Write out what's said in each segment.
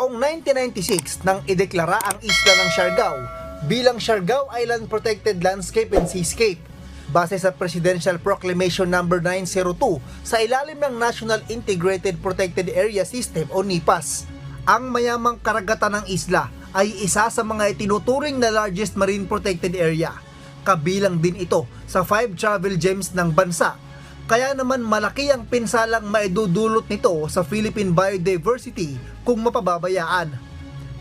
Taong 1996 nang ideklara ang isla ng Siargao bilang Siargao Island Protected Landscape and Seascape base sa Presidential Proclamation No. 902 sa ilalim ng National Integrated Protected Area System o NIPAS. Ang mayamang karagatan ng isla ay isa sa mga itinuturing na largest marine protected area. Kabilang din ito sa 5 travel gems ng bansa. Kaya naman malaki ang pinsalang maidudulot nito sa Philippine biodiversity kung mapababayaan.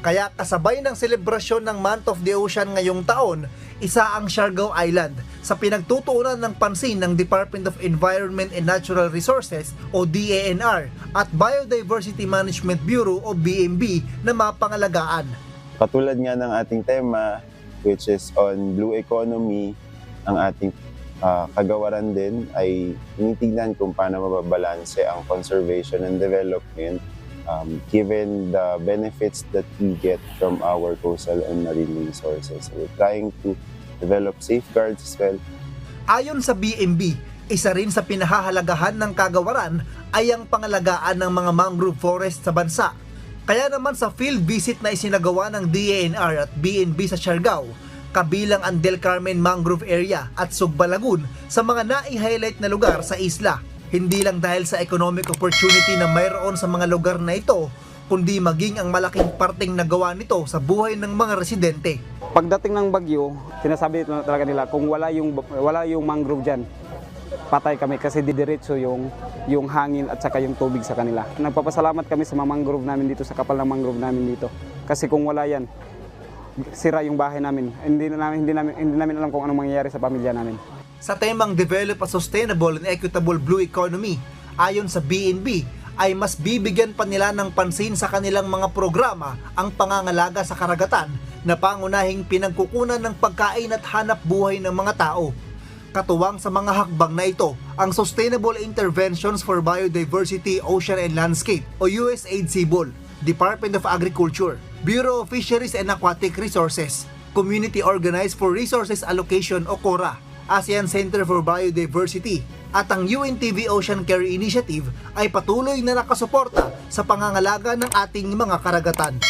Kaya kasabay ng selebrasyon ng Month of the Ocean ngayong taon, isa ang Siargao Island sa pinagtutuunan ng pansin ng Department of Environment and Natural Resources o DENR at Biodiversity Management Bureau o BMB na mapangalagaan. Katulad nga ng ating tema, which is on blue economy, ang ating kagawaran din ay tinitignan kung paano mababalanse ang conservation and development given the benefits that we get from our coastal and marine resources. We're trying to develop safeguards as well. Ayon sa BMB, isa rin sa pinahahalagahan ng kagawaran ay ang pangalagaan ng mga mangrove forest sa bansa. Kaya naman sa field visit na isinagawa ng DENR at BNB sa Siargao, kabilang ang Del Carmen Mangrove Area at Sugba Lagoon sa mga nai-highlight na lugar sa isla. Hindi lang dahil sa economic opportunity na mayroon sa mga lugar na ito, kundi maging ang malaking parteng nagawa nito sa buhay ng mga residente. Pagdating ng bagyo, sinasabi talaga nila kung wala yung mangrove dyan, patay kami kasi didiretso yung hangin at saka yung tubig sa kanila. Nagpapasalamat kami sa mga mangrove namin dito, sa kapal ng mangrove namin dito. Kasi kung wala yan, sira yung bahay namin. Hindi namin alam kung anong mangyayari sa pamilya namin. Sa temang Develop a Sustainable and Equitable Blue Economy, ayon sa BNB, ay mas bibigyan pa nila ng pansin sa kanilang mga programa ang pangangalaga sa karagatan na pangunahing pinagkukunan ng pagkain at hanap buhay ng mga tao. Katuwang sa mga hakbang na ito, ang Sustainable Interventions for Biodiversity, Ocean and Landscape o USAID-CBOL, Department of Agriculture, Bureau of Fisheries and Aquatic Resources, Community Organized for Resources Allocation o CORA, ASEAN Center for Biodiversity, at ang UNTV Ocean Care Initiative ay patuloy na nakasuporta sa pangangalaga ng ating mga karagatan.